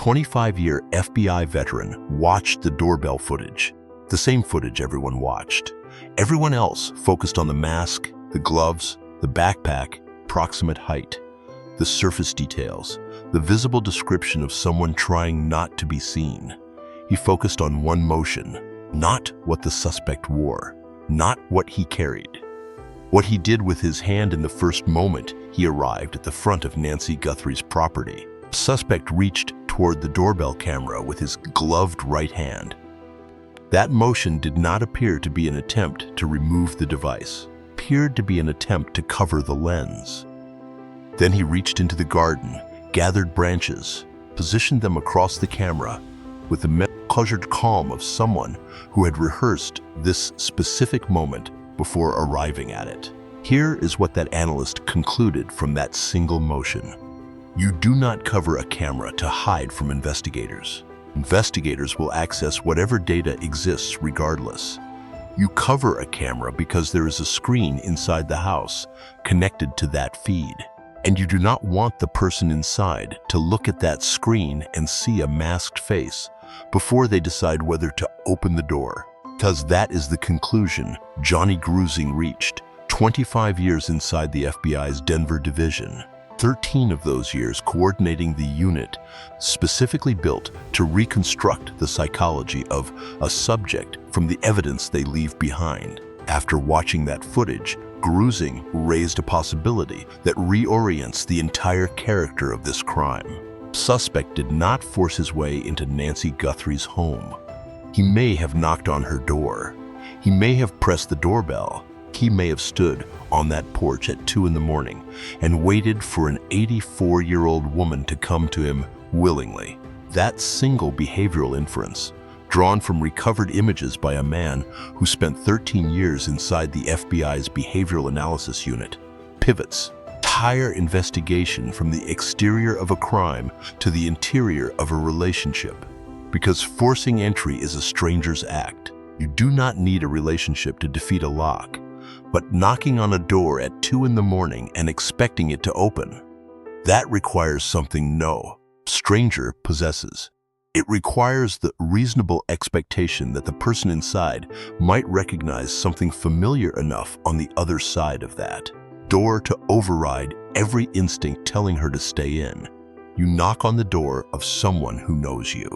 25-year FBI veteran watched the doorbell footage, the same footage everyone watched. Everyone else focused on the mask, the gloves, the backpack, proximate height, the surface details, the visible description of someone trying not to be seen. He focused on one motion, not what the suspect wore, not what he carried. What he did with his hand in the first moment he arrived at the front of Nancy Guthrie's property. The suspect reached toward the doorbell camera with his gloved right hand. That motion did not appear to be an attempt to remove the device. It appeared to be an attempt to cover the lens. Then he reached into the garden, gathered branches, positioned them across the camera with the measured calm of someone who had rehearsed this specific moment before arriving at it. Here is what that analyst concluded from that single motion. You do not cover a camera to hide from investigators. Investigators will access whatever data exists regardless. You cover a camera because there is a screen inside the house connected to that feed. And you do not want the person inside to look at that screen and see a masked face before they decide whether to open the door. Because that is the conclusion Johnny Grusing reached, 25 years inside the FBI's Denver division. 13 of those years coordinating the unit specifically built to reconstruct the psychology of a subject from the evidence they leave behind. After watching that footage, Grusing raised a possibility that reorients the entire character of this crime. Suspect did not force his way into Nancy Guthrie's home. He may have knocked on her door. He may have pressed the doorbell. He may have stood on that porch at 2 in the morning and waited for an 84-year-old woman to come to him willingly. That single behavioral inference, drawn from recovered images by a man who spent 13 years inside the FBI's Behavioral Analysis Unit, pivots the entire investigation from the exterior of a crime to the interior of a relationship. Because forcing entry is a stranger's act. You do not need a relationship to defeat a lock. But knocking on a door at 2 in the morning and expecting it to open, that requires something no stranger possesses. It requires the reasonable expectation that the person inside might recognize something familiar enough on the other side of that door to override every instinct telling her to stay in. You knock on the door of someone who knows you,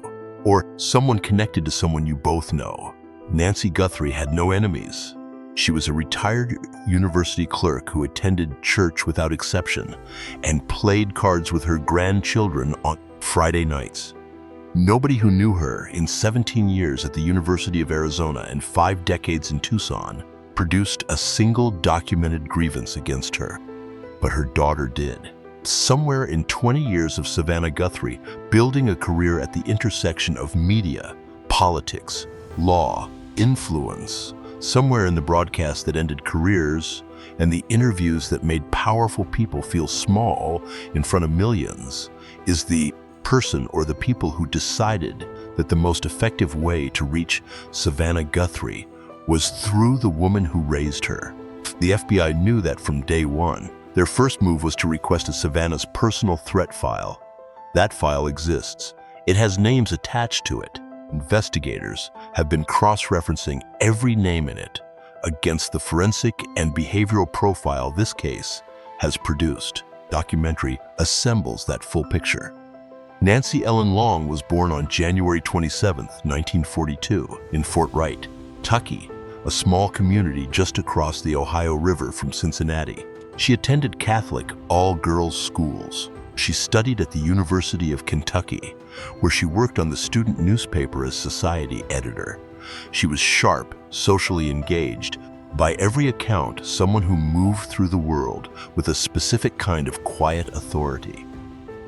or someone connected to someone you both know. Nancy Guthrie had no enemies. She was a retired university clerk who attended church without exception and played cards with her grandchildren on Friday nights. Nobody who knew her in 17 years at the University of Arizona and 5 decades in Tucson produced a single documented grievance against her. But her daughter did. Somewhere in 20 years of Savannah Guthrie building a career at the intersection of media, politics, law, influence, somewhere in the broadcast that ended careers and the interviews that made powerful people feel small in front of millions, is the person or the people who decided that the most effective way to reach Savannah Guthrie was through the woman who raised her. The FBI knew that from day one. Their first move was to request a Savannah's personal threat file. That file exists. It has names attached to it. Investigators have been cross-referencing every name in it against the forensic and behavioral profile this case has produced. Documentary assembles that full picture. Nancy Ellen Long was born on January 27, 1942, in Fort Wright, Kentucky, a small community just across the Ohio River from Cincinnati. She attended Catholic all-girls schools. She studied at the University of Kentucky, where she worked on the student newspaper as society editor. She was sharp, socially engaged, by every account, someone who moved through the world with a specific kind of quiet authority.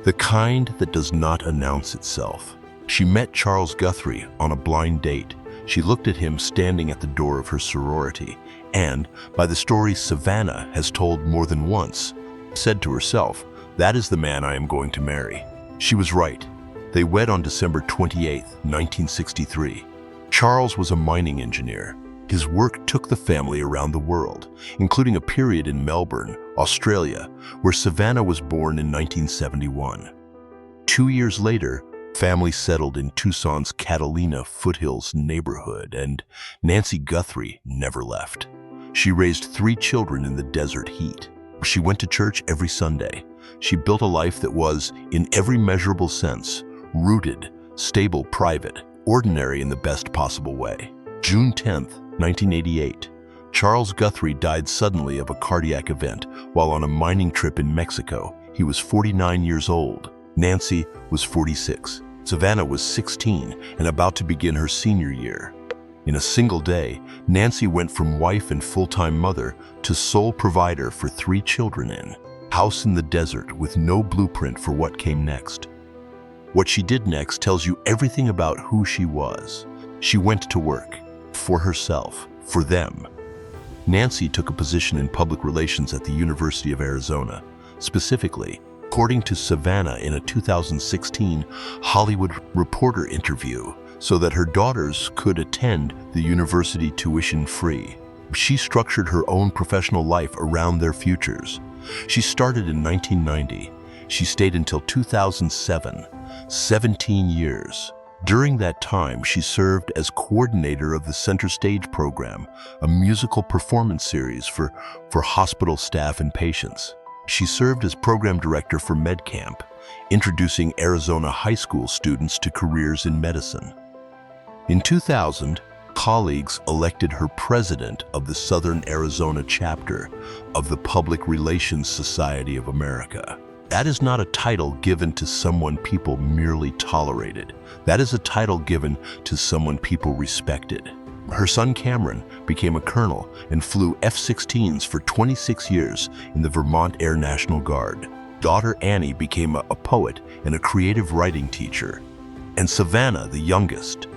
The kind that does not announce itself. She met Charles Guthrie on a blind date. She looked at him standing at the door of her sorority and, by the story Savannah has told more than once, said to herself, "That is the man I am going to marry." She was right. They wed on December 28, 1963. Charles was a mining engineer. His work took the family around the world, including a period in Melbourne, Australia, where Savannah was born in 1971. 2 years later, Family settled in Tucson's Catalina foothills neighborhood, and Nancy Guthrie never left. She raised 3 children in the desert heat. She went to church every Sunday. She built a life that was, in every measurable sense, rooted, stable, private, ordinary in the best possible way. June 10, 1988, Charles Guthrie died suddenly of a cardiac event while on a mining trip in Mexico. He was 49 years old. Nancy was 46. Savannah was 16 and about to begin her senior year. In a single day, Nancy went from wife and full-time mother to sole provider for 3 children in house in the desert with no blueprint for what came next. What she did next tells you everything about who she was. She went to work for herself, for them. Nancy took a position in public relations at the University of Arizona, specifically, according to Savannah in a 2016 Hollywood Reporter interview, so that her daughters could attend the university tuition-free. She structured her own professional life around their futures. She started in 1990. She stayed until 2007, 17 years. During that time, she served as coordinator of the Center Stage program, a musical performance series for hospital staff and patients. She served as program director for MedCamp, introducing Arizona high school students to careers in medicine. In 2000, colleagues elected her president of the Southern Arizona chapter of the Public Relations Society of America. That is not a title given to someone people merely tolerated. That is a title given to someone people respected. Her son Cameron became a colonel and flew F-16s for 26 years in the Vermont Air National Guard. Daughter Annie became a poet and a creative writing teacher. And Savannah, the youngest,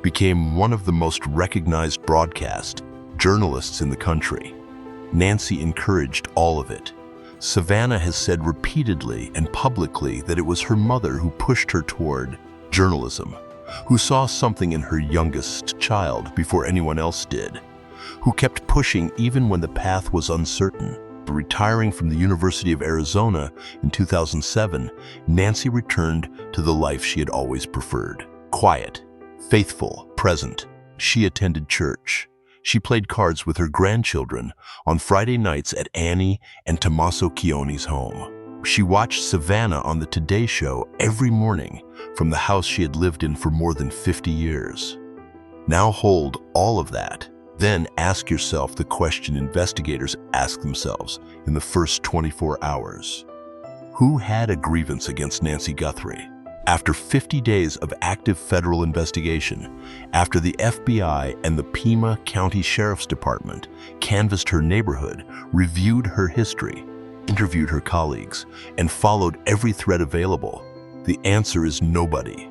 became one of the most recognized broadcast journalists in the country. Nancy encouraged all of it. Savannah has said repeatedly and publicly that it was her mother who pushed her toward journalism, who saw something in her youngest child before anyone else did, who kept pushing even when the path was uncertain. Retiring from the University of Arizona in 2007, Nancy returned to the life she had always preferred. Quiet, faithful, present. She attended church. She played cards with her grandchildren on Friday nights at Annie and Tommaso Chioni's home. She watched Savannah on the Today Show every morning from the house she had lived in for more than 50 years. Now hold all of that. Then ask yourself the question investigators ask themselves in the first 24 hours. Who had a grievance against Nancy Guthrie? After 50 days of active federal investigation, after the FBI and the Pima County Sheriff's Department canvassed her neighborhood, reviewed her history, interviewed her colleagues, and followed every thread available, the answer is nobody.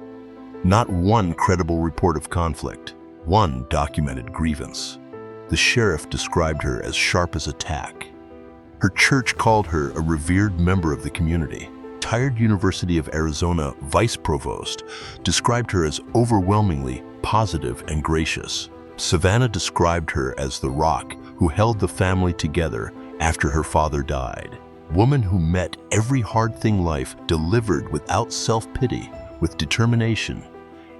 Not one credible report of conflict, one documented grievance. The sheriff described her as sharp as a tack. Her church called her a revered member of the community. Retired University of Arizona Vice Provost described her as overwhelmingly positive and gracious. Savannah described her as the rock who held the family together after her father died. Woman who met every hard thing life delivered without self-pity, with determination,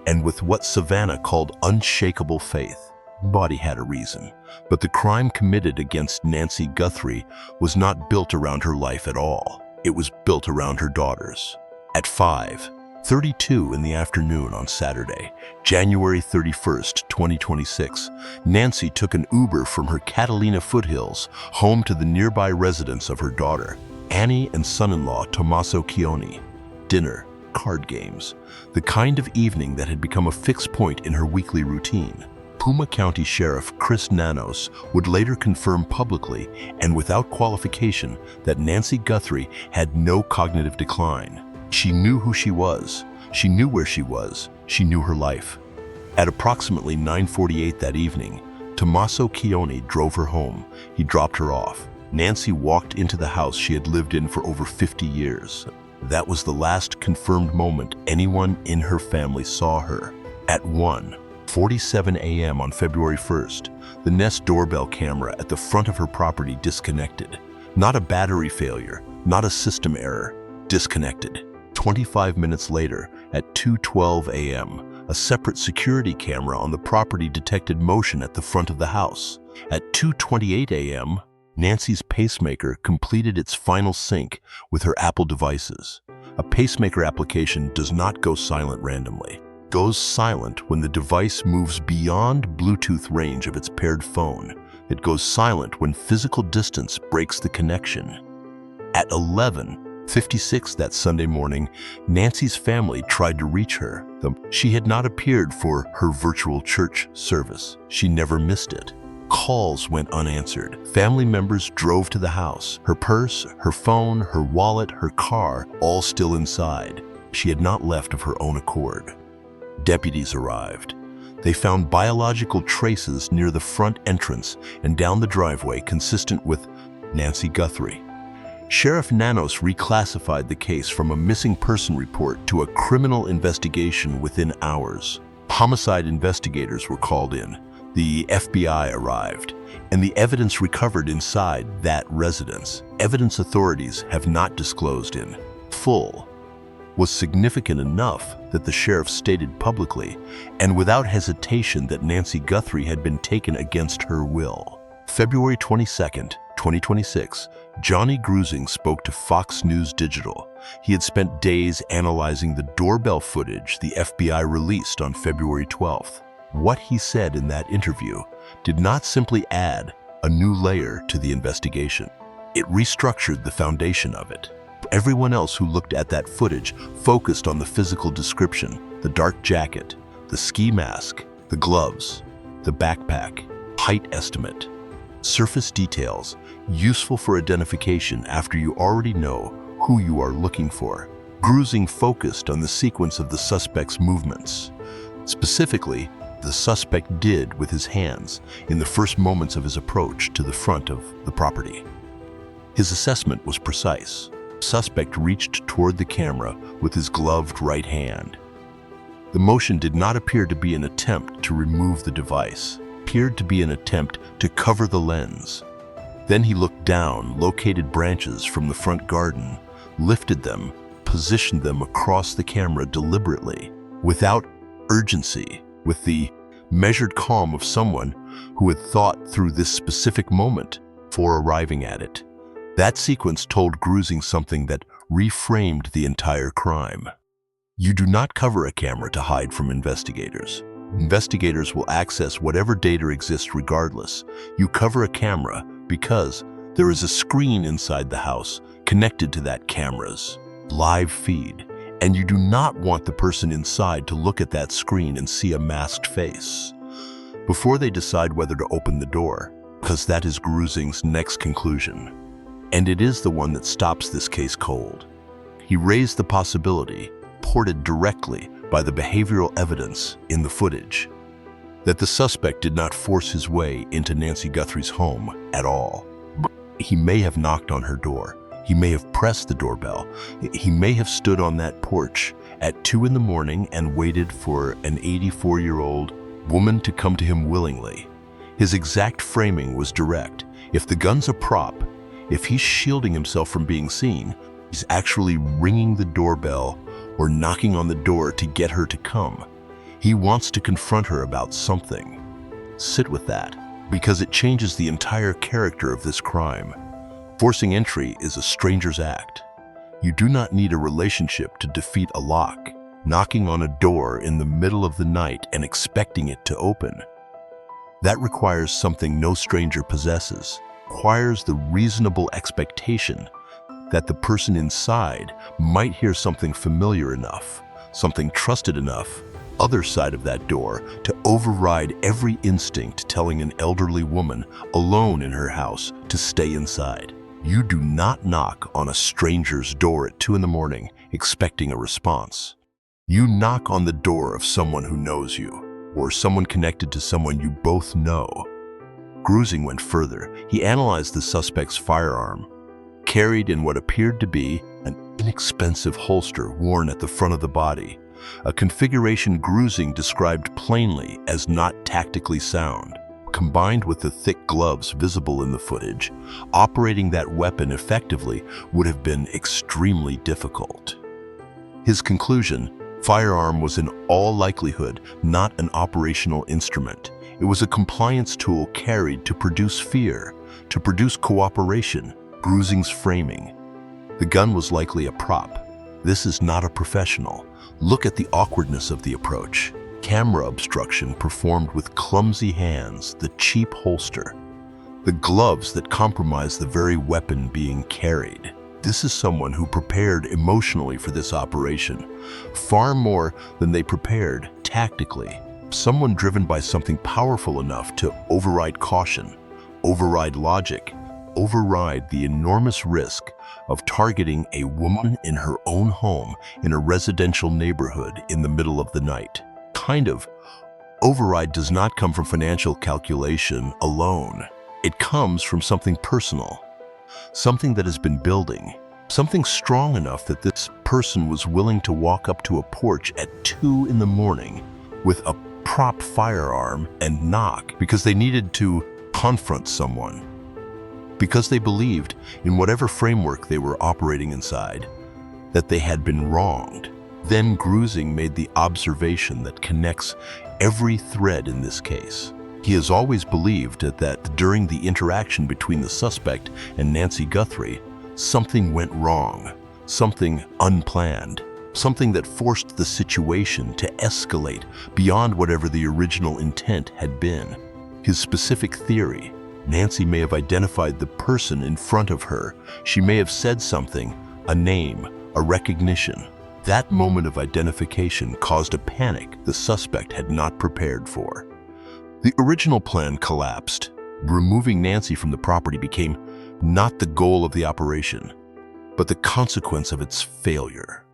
and with what Savannah called unshakable faith. Body had a reason, but the crime committed against Nancy Guthrie was not built around her life at all. It was built around her daughters. At 5:32 in the afternoon on Saturday, January 31st, 2026, Nancy took an Uber from her Catalina foothills home to the nearby residence of her daughter, Annie, and son-in-law Tommaso Chioni. Dinner, card games, the kind of evening that had become a fixed point in her weekly routine. Pima County Sheriff Chris Nanos would later confirm publicly and without qualification that Nancy Guthrie had no cognitive decline. She knew who she was, she knew where she was, she knew her life. At approximately 9:48 that evening, Tommaso Chioni drove her home. He dropped her off. Nancy walked into the house she had lived in for over 50 years. That was the last confirmed moment anyone in her family saw her. At 1:47 a.m. on February 1st, the Nest doorbell camera at the front of her property disconnected. Not a battery failure, not a system error, disconnected. 25 minutes later, At 2:12 a.m., a separate security camera on the property detected motion at the front of the house. At 2:28 a.m., Nancy's pacemaker completed its final sync with her Apple devices. A pacemaker application does not go silent randomly. It goes silent when the device moves beyond Bluetooth range of its paired phone. It goes silent when physical distance breaks the connection. At 11:56 that Sunday morning, Nancy's family tried to reach her. She had not appeared for her virtual church service. She never missed it. Calls went unanswered. Family members drove to the house. Her purse, her phone, her wallet, her car, all still inside. She had not left of her own accord. Deputies arrived. They found biological traces near the front entrance and down the driveway consistent with Nancy Guthrie. Sheriff Nanos reclassified the case from a missing person report to a criminal investigation within hours. Homicide investigators were called in. The FBI arrived, and the evidence recovered inside that residence, evidence authorities have not disclosed in full, was significant enough that the sheriff stated publicly and without hesitation that Nancy Guthrie had been taken against her will. February 22nd, 2026, Johnny Grusing spoke to Fox News Digital. He had spent days analyzing the doorbell footage the FBI released on February 12th. What he said in that interview did not simply add a new layer to the investigation. It restructured the foundation of it. Everyone else who looked at that footage focused on the physical description, the dark jacket, the ski mask, the gloves, the backpack, height estimate, surface details, useful for identification after you already know who you are looking for. Grusing focused on the sequence of the suspect's movements. Specifically, the suspect did with his hands in the first moments of his approach to the front of the property. His assessment was precise. The suspect reached toward the camera with his gloved right hand. The motion did not appear to be an attempt to remove the device. It appeared to be an attempt to cover the lens. Then he looked down, located branches from the front garden, lifted them, positioned them across the camera deliberately, without urgency, with the measured calm of someone who had thought through this specific moment before arriving at it. That sequence told Grusing something that reframed the entire crime. You do not cover a camera to hide from investigators. Investigators will access whatever data exists regardless. You cover a camera because there is a screen inside the house connected to that camera's live feed. And you do not want the person inside to look at that screen and see a masked face before they decide whether to open the door, because that is Grusing's next conclusion. And it is the one that stops this case cold. He raised the possibility, ported directly by the behavioral evidence in the footage, that the suspect did not force his way into Nancy Guthrie's home at all. He may have knocked on her door. He may have pressed the doorbell. He may have stood on that porch at 2 a.m. and waited for an 84-year-old woman to come to him willingly. His exact framing was direct. If the gun's a prop, if he's shielding himself from being seen, he's actually ringing the doorbell or knocking on the door to get her to come. He wants to confront her about something. Sit with that, because it changes the entire character of this crime. Forcing entry is a stranger's act. You do not need a relationship to defeat a lock. Knocking on a door in the middle of the night and expecting it to open. That requires something no stranger possesses. Requires the reasonable expectation that the person inside might hear something familiar enough, something trusted enough, other side of that door to override every instinct telling an elderly woman alone in her house to stay inside. You do not knock on a stranger's door at 2 a.m. expecting a response. You knock on the door of someone who knows you, or someone connected to someone you both know. Grusing went further. He analyzed the suspect's firearm, carried in what appeared to be an inexpensive holster worn at the front of the body, a configuration Grusing described plainly as not tactically sound. Combined with the thick gloves visible in the footage, operating that weapon effectively would have been extremely difficult. His conclusion, Firearm was in all likelihood not an operational instrument. It was a compliance tool carried to produce fear, to produce cooperation, Grusing's framing. The gun was likely a prop. This is not a professional. Look at the awkwardness of the approach. Camera obstruction performed with clumsy hands, the cheap holster, the gloves that compromise the very weapon being carried. This is someone who prepared emotionally for this operation, far more than they prepared tactically. Someone driven by something powerful enough to override caution, override logic, override the enormous risk of targeting a woman in her own home in a residential neighborhood in the middle of the night. Kind of override does not come from financial calculation alone. It comes from something personal, something that has been building, something strong enough that this person was willing to walk up to a porch at 2 in the morning with a prop firearm and knock because they needed to confront someone, because they believed in whatever framework they were operating inside, that they had been wronged. Then Grusing made the observation that connects every thread in this case. He has always believed that during the interaction between the suspect and Nancy Guthrie, something went wrong, something unplanned, something that forced the situation to escalate beyond whatever the original intent had been. His specific theory: Nancy may have identified the person in front of her. She may have said something, a name, a recognition. That moment of identification caused a panic the suspect had not prepared for. The original plan collapsed. Removing Nancy from the property became not the goal of the operation, but the consequence of its failure.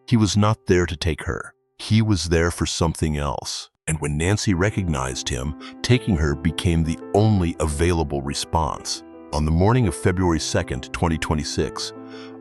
He was not there to take her. He was there for something else. And when Nancy recognized him, taking her became the only available response. On the morning of February 2nd, 2026,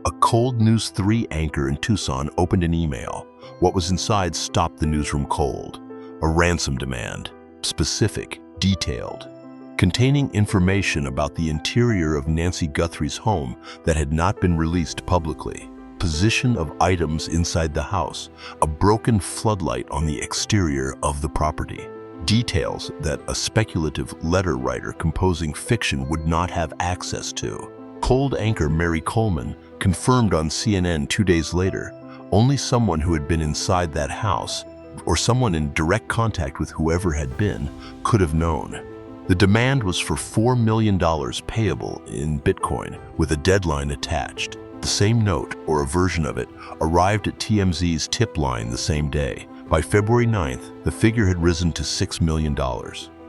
a Cold News 3 anchor in Tucson opened an email. What was inside stopped the newsroom cold. A ransom demand, specific, detailed, containing information about the interior of Nancy Guthrie's home that had not been released publicly, position of items inside the house, a broken floodlight on the exterior of the property, details that a speculative letter writer composing fiction would not have access to. Cold anchor Mary Coleman confirmed on CNN 2 days later, only someone who had been inside that house, or someone in direct contact with whoever had been, could have known. The demand was for $4 million payable in Bitcoin with a deadline attached. The same note, or a version of it, arrived at TMZ's tip line the same day. By February 9th, the figure had risen to $6 million.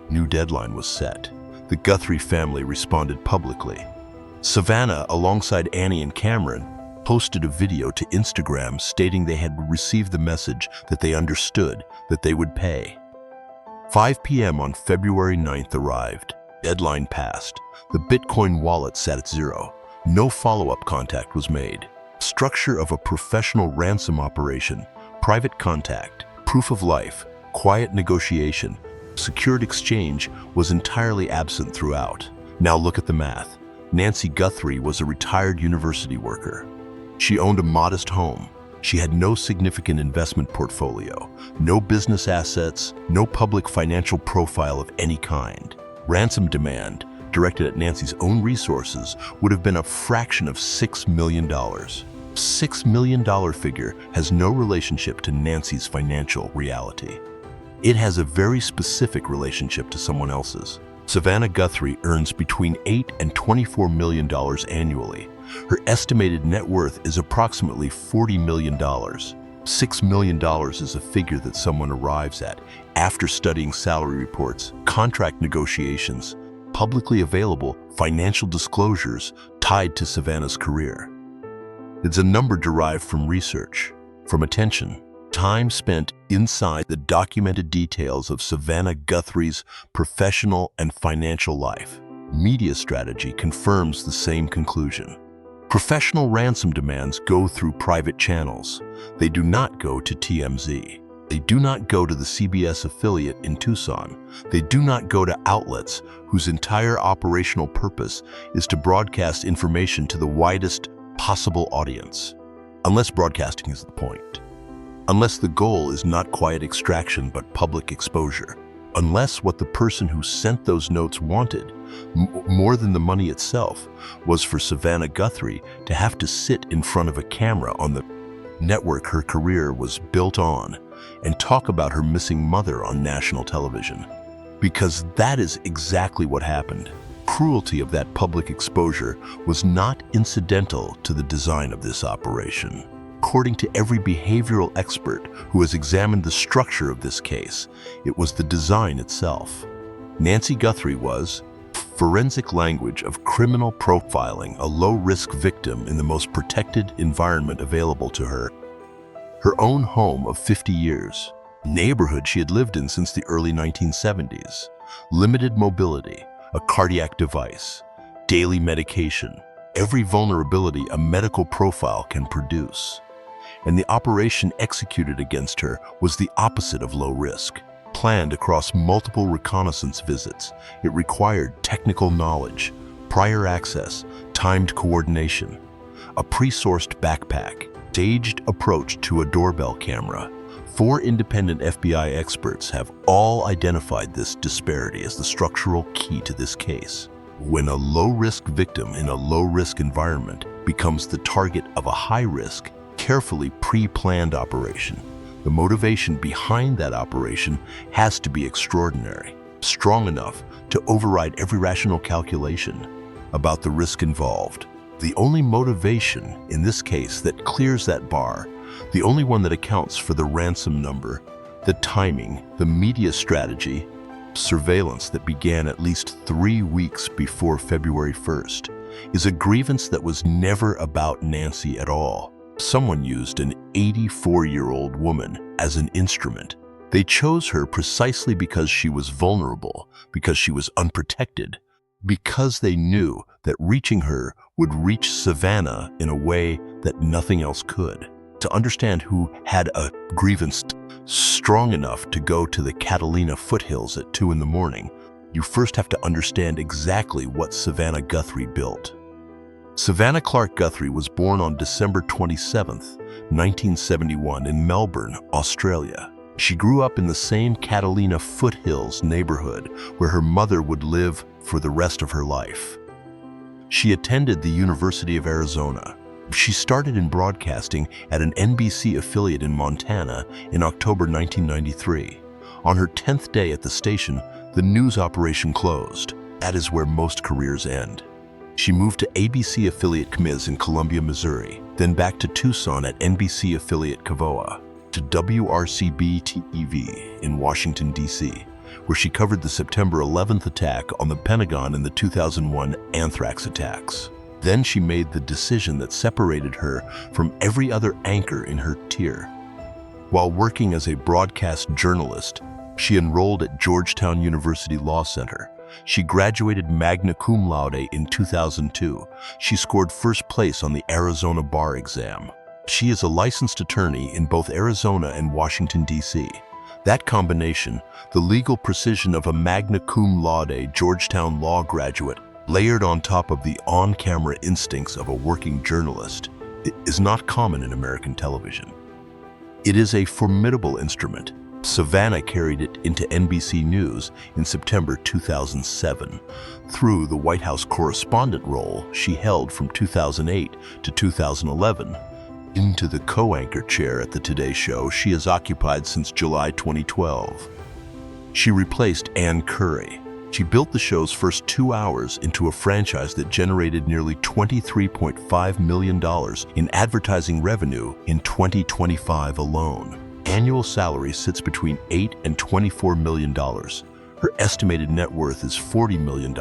New deadline was set. The Guthrie family responded publicly. Savannah, alongside Annie and Cameron, posted a video to Instagram stating they had received the message that they understood that they would pay. 5 p.m. on February 9th arrived. Deadline passed. The Bitcoin wallet sat at zero. No follow-up contact was made. Structure of a professional ransom operation, private contact, proof of life, quiet negotiation, secured exchange was entirely absent throughout. Now look at the math. Nancy Guthrie was a retired university worker. She owned a modest home. She had no significant investment portfolio, no business assets, no public financial profile of any kind. Ransom demand, directed at Nancy's own resources, would have been a fraction of $6 million. $6 million figure has no relationship to Nancy's financial reality. It has a very specific relationship to someone else's. Savannah Guthrie earns between $8 and $24 million annually. Her estimated net worth is approximately $40 million. $6 million is a figure that someone arrives at after studying salary reports, contract negotiations, publicly available financial disclosures tied to Savannah's career. It's a number derived from research, from attention, time spent inside the documented details of Savannah Guthrie's professional and financial life. Media strategy confirms the same conclusion. Professional ransom demands go through private channels. They do not go to TMZ. They do not go to the CBS affiliate in Tucson. They do not go to outlets whose entire operational purpose is to broadcast information to the widest possible audience, unless broadcasting is the point. Unless the goal is not quiet extraction but public exposure. Unless what the person who sent those notes wanted, more than the money itself, was for Savannah Guthrie to have to sit in front of a camera on the network her career was built on and talk about her missing mother on national television. Because that is exactly what happened. Cruelty of that public exposure was not incidental to the design of this operation. According to every behavioral expert who has examined the structure of this case, it was the design itself. Nancy Guthrie was, forensic language of criminal profiling, a low-risk victim in the most protected environment available to her. Her own home of 50 years, neighborhood she had lived in since the early 1970s, limited mobility, a cardiac device, daily medication, every vulnerability a medical profile can produce. And the operation executed against her was the opposite of low risk. Planned across multiple reconnaissance visits, it required technical knowledge, prior access, timed coordination, a pre-sourced backpack, staged approach to a doorbell camera. 4 independent FBI experts have all identified this disparity as the structural key to this case. When a low-risk victim in a low-risk environment becomes the target of a high-risk, carefully pre-planned operation, the motivation behind that operation has to be extraordinary, strong enough to override every rational calculation about the risk involved. The only motivation in this case that clears that bar, the only one that accounts for the ransom number, the timing, the media strategy, surveillance that began at least 3 weeks before February 1st, is a grievance that was never about Nancy at all. Someone used an 84-year-old woman as an instrument. They chose her precisely because she was vulnerable, because she was unprotected, because they knew that reaching her would reach Savannah in a way that nothing else could. To understand who had a grievance strong enough to go to the Catalina foothills at 2 in the morning, you first have to understand exactly what Savannah Guthrie built. Savannah Clark Guthrie was born on December 27, 1971 in Melbourne, Australia. She grew up in the same Catalina foothills neighborhood where her mother would live for the rest of her life. She attended the University of Arizona. She started in broadcasting at an NBC affiliate in Montana in October 1993. On her 10th day at the station, the news operation closed. That is where most careers end. She moved to ABC affiliate CMIZ in Columbia, Missouri, then back to Tucson at NBC affiliate Kavoa, to WRCB-TV in Washington, D.C., where she covered the September 11th attack on the Pentagon and the 2001 anthrax attacks. Then she made the decision that separated her from every other anchor in her tier. While working as a broadcast journalist, she enrolled at Georgetown University Law Center. She graduated magna cum laude in 2002. She scored first place on the Arizona bar exam. She is a licensed attorney in both Arizona and Washington, D.C. That combination, the legal precision of a magna cum laude Georgetown law graduate, layered on top of the on-camera instincts of a working journalist, is not common in American television. It is a formidable instrument. Savannah carried it into NBC News in September 2007. Through the White House correspondent role she held from 2008 to 2011, into the co-anchor chair at the Today Show she has occupied since July 2012. She replaced Ann Curry. She built the show's first 2 hours into a franchise that generated nearly $23.5 million in advertising revenue in 2025 alone. Annual salary sits between $8 and $24 million. Her estimated net worth is $40 million.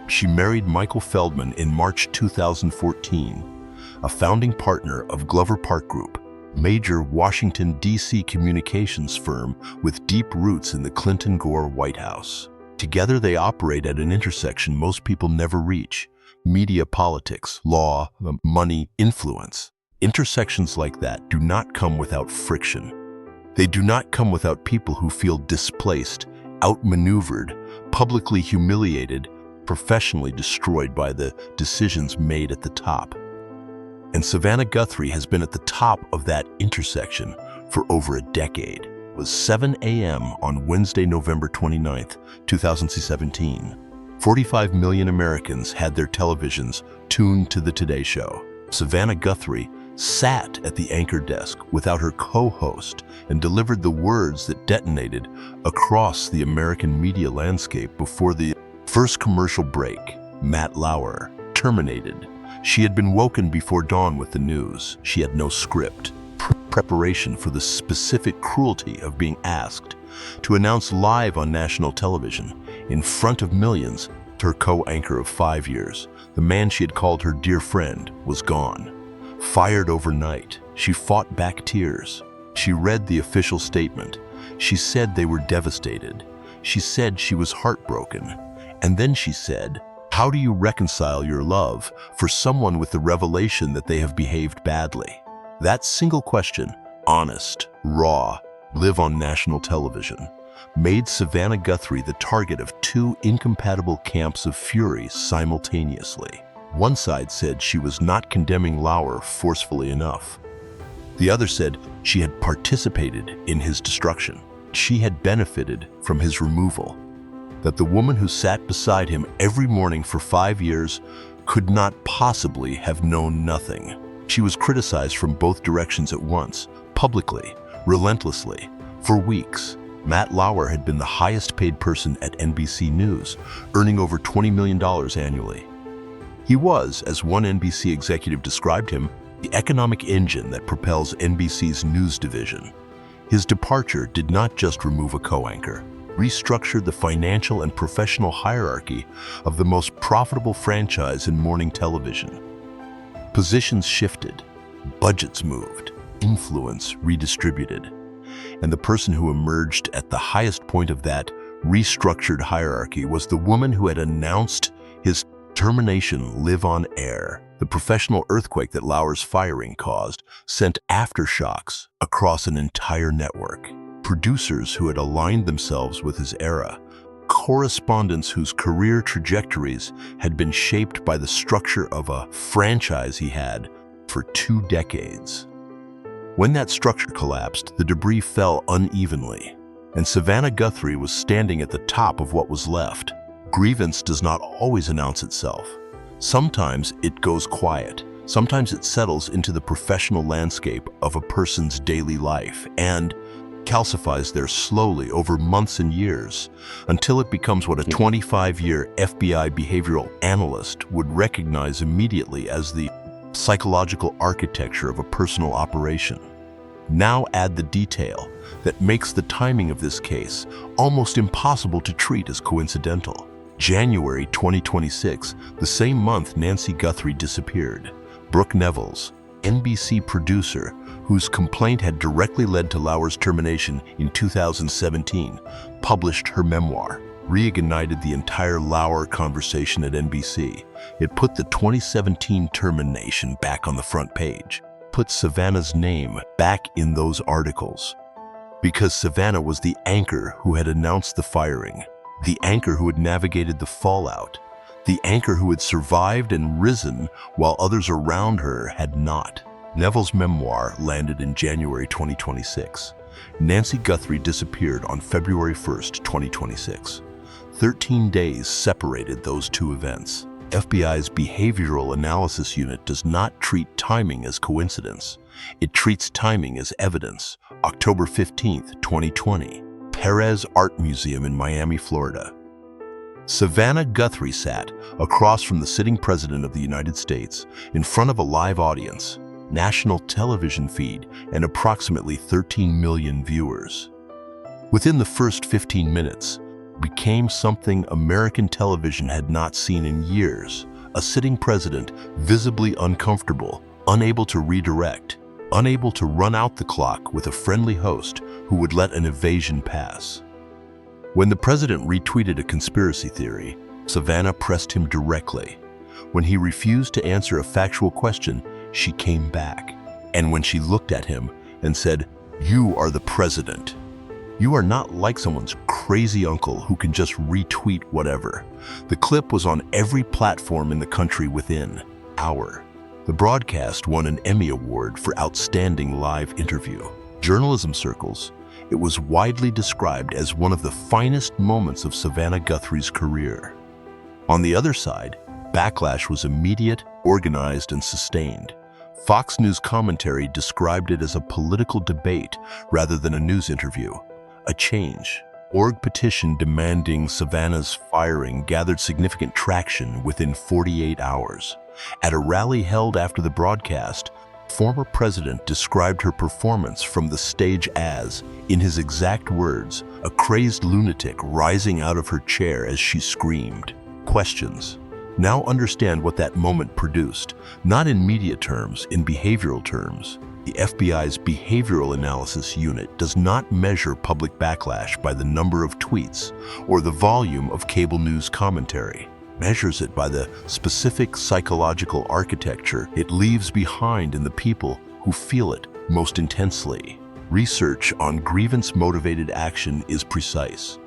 She married Michael Feldman in March 2014, a founding partner of Glover Park Group, major Washington, D.C. communications firm with deep roots in the Clinton-Gore White House. Together they operate at an intersection most people never reach: media, politics, law, money, influence. Intersections like that do not come without friction. They do not come without people who feel displaced, outmaneuvered, publicly humiliated, professionally destroyed by the decisions made at the top. And Savannah Guthrie has been at the top of that intersection for over a decade. It was 7 a.m. on Wednesday, November 29, 2017. 45 million Americans had their televisions tuned to the Today Show. Savannah Guthrie sat at the anchor desk without her co-host and delivered the words that detonated across the American media landscape before the first commercial break. Matt Lauer terminated. She had been woken before dawn with the news. She had no script, preparation for the specific cruelty of being asked to announce live on national television in front of millions. Her co-anchor of 5 years, the man she had called her dear friend, was gone. Fired overnight, she fought back tears. She read the official statement. She said they were devastated. She said she was heartbroken. And then she said, "How do you reconcile your love for someone with the revelation that they have behaved badly?" That single question, honest, raw, live on national television, made Savannah Guthrie the target of two incompatible camps of fury simultaneously. One side said she was not condemning Lauer forcefully enough. The other said she had participated in his destruction. She had benefited from his removal. That the woman who sat beside him every morning for 5 years could not possibly have known nothing. She was criticized from both directions at once, publicly, relentlessly, for weeks. Matt Lauer had been the highest paid person at NBC News, earning over $20 million annually. He was, as one NBC executive described him, the economic engine that propels NBC's news division. His departure did not just remove a co-anchor, restructured the financial and professional hierarchy of the most profitable franchise in morning television. Positions shifted, budgets moved, influence redistributed. And the person who emerged at the highest point of that restructured hierarchy was the woman who had announced his termination live on air. The professional earthquake that Lauer's firing caused sent aftershocks across an entire network. Producers who had aligned themselves with his era, correspondents whose career trajectories had been shaped by the structure of a franchise he had for 2 decades. When that structure collapsed, the debris fell unevenly, and Savannah Guthrie was standing at the top of what was left. Grievance does not always announce itself. Sometimes it goes quiet. Sometimes it settles into the professional landscape of a person's daily life and calcifies there slowly over months and years until it becomes what a 25-year FBI behavioral analyst would recognize immediately as the psychological architecture of a personal operation. Now add the detail that makes the timing of this case almost impossible to treat as coincidental. January 2026, the same month Nancy Guthrie disappeared. Brooke Neville's, NBC producer, whose complaint had directly led to Lauer's termination in 2017, published her memoir, reignited the entire Lauer conversation at NBC. It put the 2017 termination back on the front page, put Savannah's name back in those articles. Because Savannah was the anchor who had announced the firing, the anchor who had navigated the fallout, the anchor who had survived and risen while others around her had not. Neville's memoir landed in January 2026. Nancy Guthrie disappeared on February 1st, 2026. 13 days separated those two events. FBI's Behavioral Analysis Unit does not treat timing as coincidence. It treats timing as evidence. October 15th, 2020. Perez Art Museum in Miami, Florida. Savannah Guthrie sat across from the sitting president of the United States in front of a live audience, national television feed, and approximately 13 million viewers. Within the first 15 minutes, became something American television had not seen in years, a sitting president visibly uncomfortable, unable to redirect, unable to run out the clock with a friendly host who would let an evasion pass. When the president retweeted a conspiracy theory, Savannah pressed him directly. When he refused to answer a factual question, she came back. And when she looked at him and said, "You are the president. You are not like someone's crazy uncle who can just retweet whatever." The clip was on every platform in the country within an hour. The broadcast won an Emmy Award for Outstanding Live Interview. Journalism circles, it was widely described as one of the finest moments of Savannah Guthrie's career. On the other side, backlash was immediate, organized, and sustained. Fox News commentary described it as a political debate rather than a news interview. A change. Org petition demanding Savannah's firing gathered significant traction within 48 hours. At a rally held after the broadcast, former president described her performance from the stage as, in his exact words, a crazed lunatic rising out of her chair as she screamed. Questions. Now understand what that moment produced, not in media terms, in behavioral terms. The FBI's Behavioral Analysis Unit does not measure public backlash by the number of tweets or the volume of cable news commentary. It measures it by the specific psychological architecture it leaves behind in the people who feel it most intensely. Research on grievance-motivated action is precise.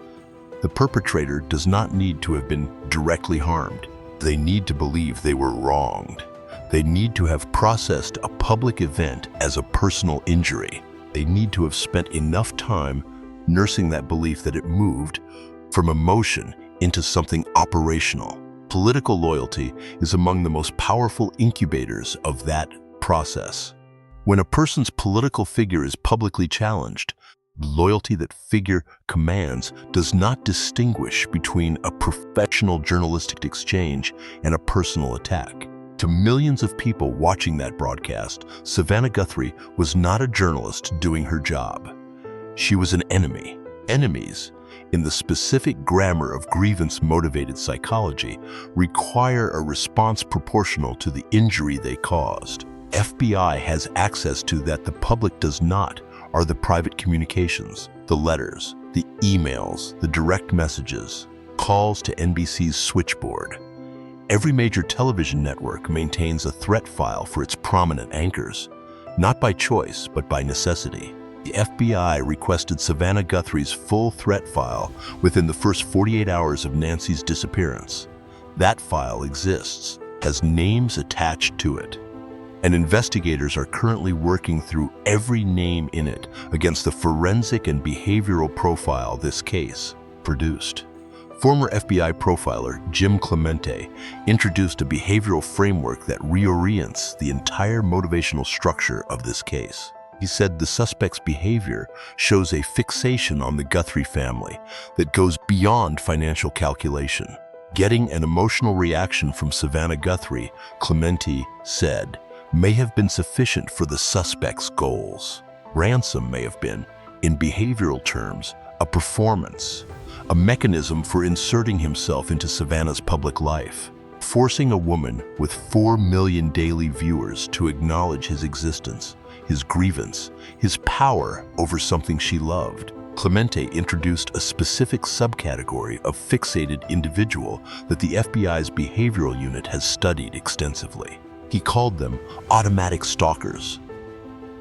The perpetrator does not need to have been directly harmed. They need to believe they were wronged. They need to have processed a public event as a personal injury. They need to have spent enough time nursing that belief that it moved from emotion into something operational. Political loyalty is among the most powerful incubators of that process. When a person's political figure is publicly challenged, the loyalty that figure commands does not distinguish between a professional journalistic exchange and a personal attack. To millions of people watching that broadcast, Savannah Guthrie was not a journalist doing her job. She was an enemy. Enemies, in the specific grammar of grievance-motivated psychology, require a response proportional to the injury they caused. FBI has access to that the public does not are the private communications, the letters, the emails, the direct messages, calls to NBC's switchboard. Every major television network maintains a threat file for its prominent anchors, not by choice, but by necessity. The FBI requested Savannah Guthrie's full threat file within the first 48 hours of Nancy's disappearance. That file exists, has names attached to it, and investigators are currently working through every name in it against the forensic and behavioral profile this case produced. Former FBI profiler Jim Clemente introduced a behavioral framework that reorients the entire motivational structure of this case. He said the suspect's behavior shows a fixation on the Guthrie family that goes beyond financial calculation. Getting an emotional reaction from Savannah Guthrie, Clemente said, may have been sufficient for the suspect's goals. Ransom may have been, in behavioral terms, a performance, a mechanism for inserting himself into Savannah's public life, forcing a woman with 4 million daily viewers to acknowledge his existence, his grievance, his power over something she loved. Clemente introduced a specific subcategory of fixated individual that the FBI's behavioral unit has studied extensively. He called them automatic stalkers,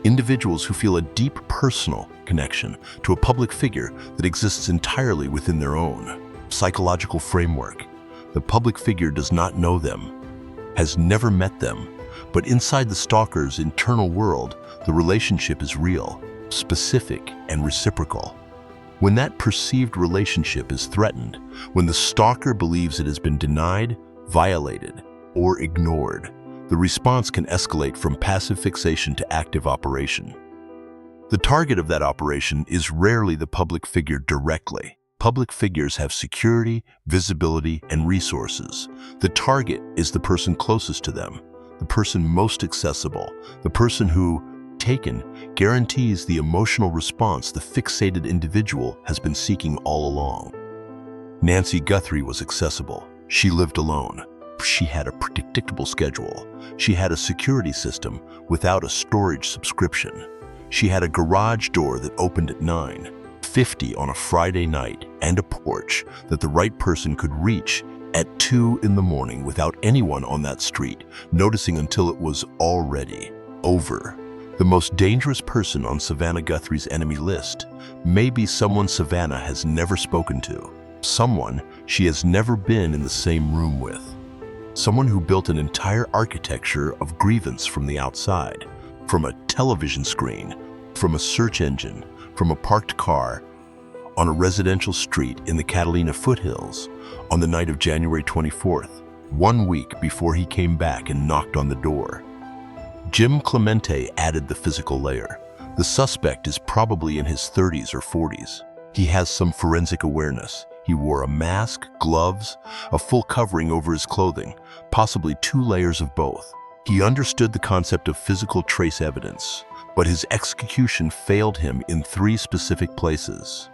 individuals who feel a deep personal connection to a public figure that exists entirely within their own psychological framework. The public figure does not know them, has never met them, but inside the stalker's internal world, the relationship is real, specific, and reciprocal. When that perceived relationship is threatened, when the stalker believes it has been denied, violated, or ignored, the response can escalate from passive fixation to active operation. The target of that operation is rarely the public figure directly. Public figures have security, visibility, and resources. The target is the person closest to them, the person most accessible, the person who, taken, guarantees the emotional response the fixated individual has been seeking all along. Nancy Guthrie was accessible. She lived alone. She had a predictable schedule. She had a security system without a storage subscription. She had a garage door that opened at 9:50 on a Friday night and a porch that the right person could reach at 2 in the morning without anyone on that street noticing until it was already over. The most dangerous person on Savannah Guthrie's enemy list may be someone Savannah has never spoken to, someone she has never been in the same room with. Someone who built an entire architecture of grievance from the outside, from a television screen from a search engine, from a parked car, on a residential street in the Catalina foothills on the night of January 24th, 1 week before he came back and knocked on the door. Jim Clemente added the physical layer. The suspect is probably in his 30s or 40s. He has some forensic awareness. He wore a mask, gloves, a full covering over his clothing, possibly 2 layers of both. He understood the concept of physical trace evidence, but his execution failed him in 3 specific places.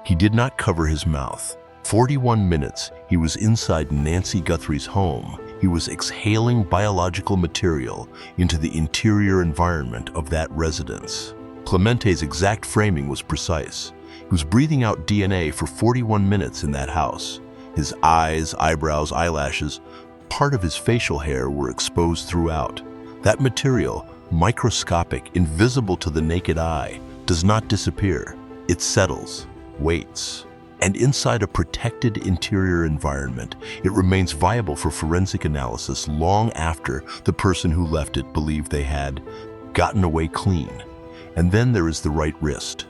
He did not cover his mouth. 41 minutes, he was inside Nancy Guthrie's home. He was exhaling biological material into the interior environment of that residence. Clemente's exact framing was precise. He was breathing out DNA for 41 minutes in that house. His eyes, eyebrows, eyelashes, part of his facial hair were exposed throughout. That material, microscopic, invisible to the naked eye, does not disappear. It settles, waits. And inside a protected interior environment, it remains viable for forensic analysis long after the person who left it believed they had gotten away clean. And then there is the right wrist.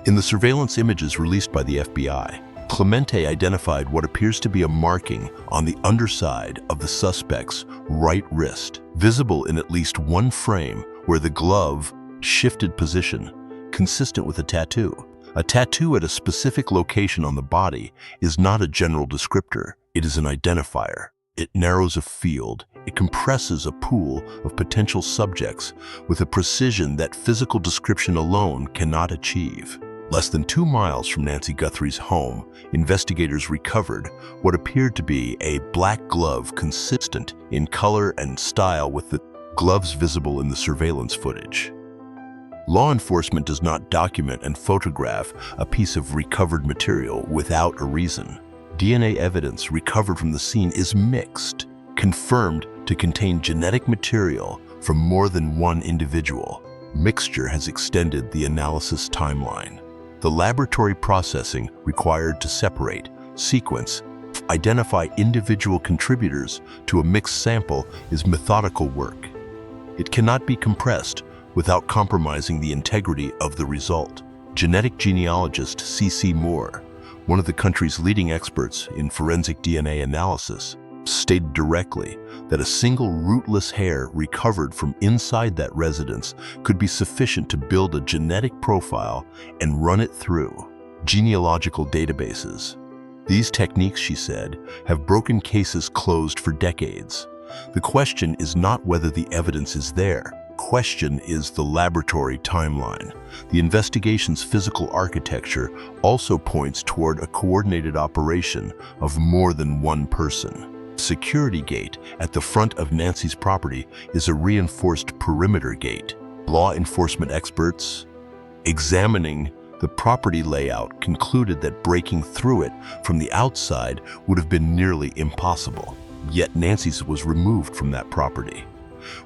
In the surveillance images released by the FBI, Clemente identified what appears to be a marking on the underside of the suspect's right wrist, visible in at least one frame where the glove shifted position, consistent with a tattoo. A tattoo at a specific location on the body is not a general descriptor, it is an identifier. It narrows a field, it compresses a pool of potential subjects with a precision that physical description alone cannot achieve. Less than 2 miles from Nancy Guthrie's home, investigators recovered what appeared to be a black glove consistent in color and style with the gloves visible in the surveillance footage. Law enforcement does not document and photograph a piece of recovered material without a reason. DNA evidence recovered from the scene is mixed, confirmed to contain genetic material from more than one individual. Mixture has extended the analysis timeline. The laboratory processing required to separate, sequence, identify individual contributors to a mixed sample is methodical work. It cannot be compressed without compromising the integrity of the result. Genetic genealogist C.C. Moore, one of the country's leading experts in forensic DNA analysis, stated directly that a single rootless hair recovered from inside that residence could be sufficient to build a genetic profile and run it through genealogical databases. These techniques, she said, have broken cases closed for decades. The question is not whether the evidence is there. Question is the laboratory timeline. The investigation's physical architecture also points toward a coordinated operation of more than one person. Security gate at the front of Nancy's property is a reinforced perimeter gate. Law enforcement experts examining the property layout concluded that breaking through it from the outside would have been nearly impossible. Yet Nancy's was removed from that property,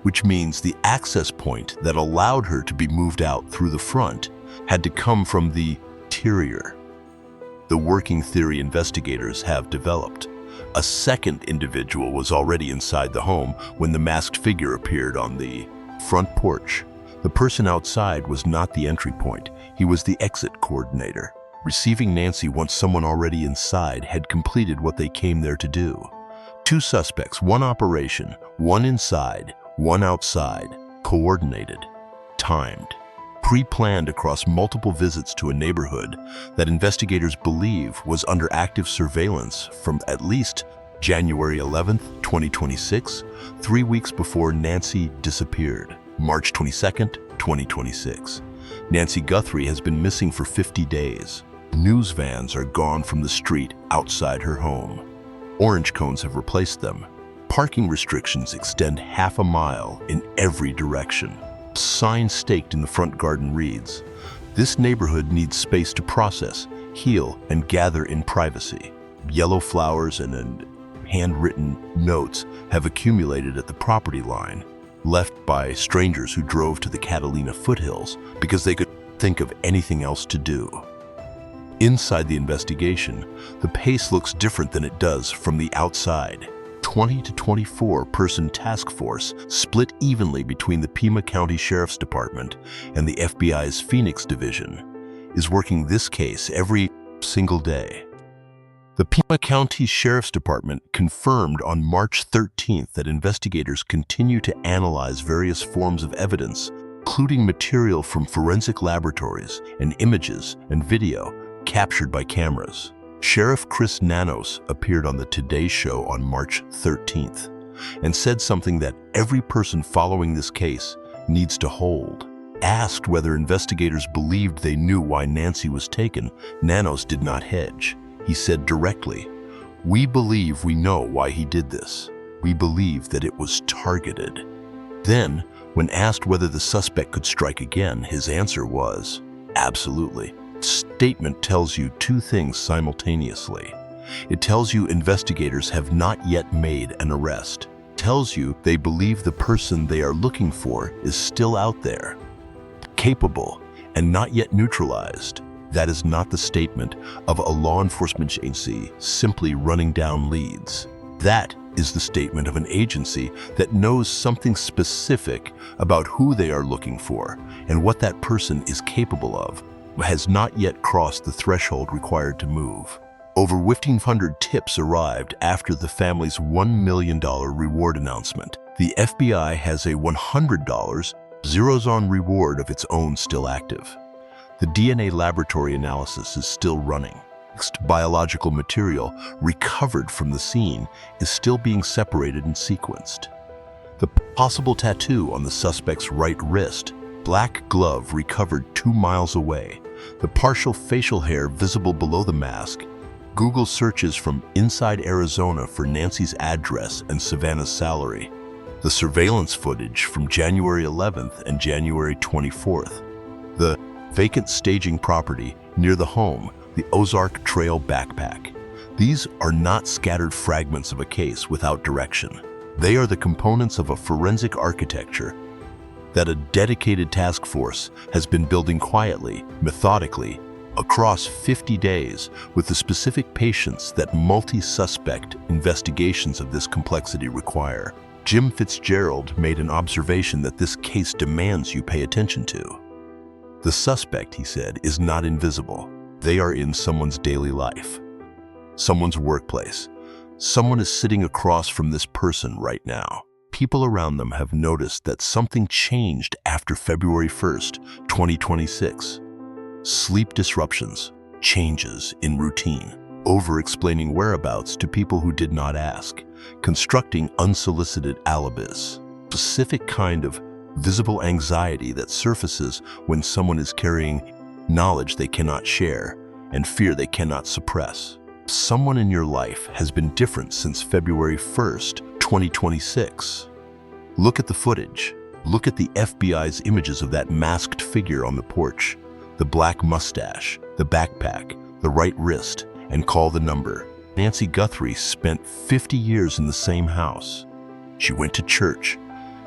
which means the access point that allowed her to be moved out through the front had to come from the interior. The working theory investigators have developed. A second individual was already inside the home when the masked figure appeared on the front porch. The person outside was not the entry point, he was the exit coordinator, receiving Nancy once someone already inside had completed what they came there to do. 2 suspects, 1 operation, 1 inside, 1 outside, coordinated, timed, pre-planned across multiple visits to a neighborhood that investigators believe was under active surveillance from at least January 11, 2026, 3 weeks before Nancy disappeared, March 22, 2026. Nancy Guthrie has been missing for 50 days. News vans are gone from the street outside her home. Orange cones have replaced them. Parking restrictions extend half a mile in every direction. Sign staked in the front garden reads, "This neighborhood needs space to process, heal, and gather in privacy." Yellow flowers and handwritten notes have accumulated at the property line, left by strangers who drove to the Catalina foothills because they could think of anything else to do. Inside the investigation, the pace looks different than it does from the outside. 20 to 24-person task force split evenly between the Pima County Sheriff's Department and the FBI's Phoenix Division is working this case every single day. The Pima County Sheriff's Department confirmed on March 13th that investigators continue to analyze various forms of evidence, including material from forensic laboratories and images and video captured by cameras. Sheriff Chris Nanos appeared on the Today Show on March 13th and said something that every person following this case needs to hold. Asked whether investigators believed they knew why Nancy was taken, Nanos did not hedge. He said directly, "We believe we know why he did this. We believe that it was targeted." Then, when asked whether the suspect could strike again, his answer was, "Absolutely." The statement tells you two things simultaneously. It tells you investigators have not yet made an arrest. It tells you they believe the person they are looking for is still out there, capable and not yet neutralized. That is not the statement of a law enforcement agency simply running down leads. That is the statement of an agency that knows something specific about who they are looking for and what that person is capable of, but has not yet crossed the threshold required to move. Over 1,500 tips arrived after the family's $1 million reward announcement. The FBI has a $100 zeros-on reward of its own still active. The DNA laboratory analysis is still running. Next biological material recovered from the scene is still being separated and sequenced. The possible tattoo on the suspect's right wrist, black glove recovered 2 miles away, the partial facial hair visible below the mask, Google searches from inside Arizona for Nancy's address and Savannah's salary, the surveillance footage from January 11th and January 24th, the vacant staging property near the home, the Ozark Trail backpack. These are not scattered fragments of a case without direction. They are the components of a forensic architecture that a dedicated task force has been building quietly, methodically, across 50 days with the specific patience that multi-suspect investigations of this complexity require. Jim Fitzgerald made an observation that this case demands you pay attention to. The suspect, he said, is not invisible. They are in someone's daily life, someone's workplace. Someone is sitting across from this person right now. People around them have noticed that something changed after February 1st, 2026. Sleep disruptions, changes in routine, over-explaining whereabouts to people who did not ask, constructing unsolicited alibis, specific kind of visible anxiety that surfaces when someone is carrying knowledge they cannot share and fear they cannot suppress. Someone in your life has been different since February 1st, 2026. Look at the footage. Look at the FBI's images of that masked figure on the porch, the black mustache, the backpack, the right wrist, and call the number. Nancy Guthrie spent 50 years in the same house. She went to church.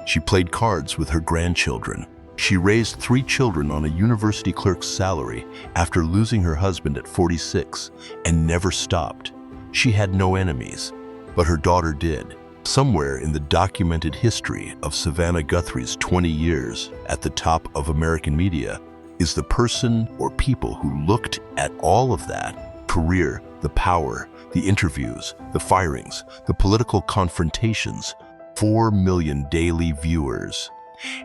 She played cards with her grandchildren. She raised 3 children on a university clerk's salary after losing her husband at 46 and never stopped. She had no enemies, but her daughter did. Somewhere in the documented history of Savannah Guthrie's 20 years at the top of American media is the person or people who looked at all of that career, the power, the interviews, the firings, the political confrontations, 4 million daily viewers,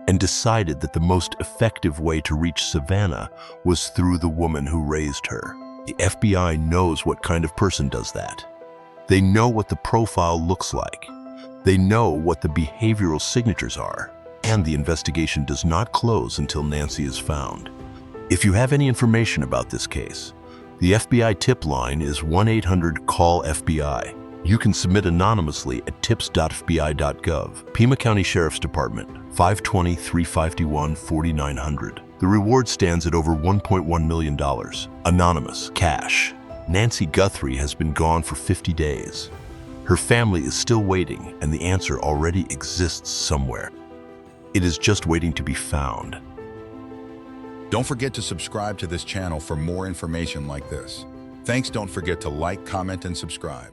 and decided that the most effective way to reach Savannah was through the woman who raised her. The FBI knows what kind of person does that. They know what the profile looks like. They know what the behavioral signatures are, and the investigation does not close until Nancy is found. If you have any information about this case, the FBI tip line is 1-800-CALL-FBI. You can submit anonymously at tips.fbi.gov. Pima County Sheriff's Department, 520-351-4900. The reward stands at over $1.1 million. Anonymous, cash. Nancy Guthrie has been gone for 50 days. Her family is still waiting, and the answer already exists somewhere. It is just waiting to be found. Don't forget to subscribe to this channel for more information like this. Thanks. Don't forget to like, comment, and subscribe.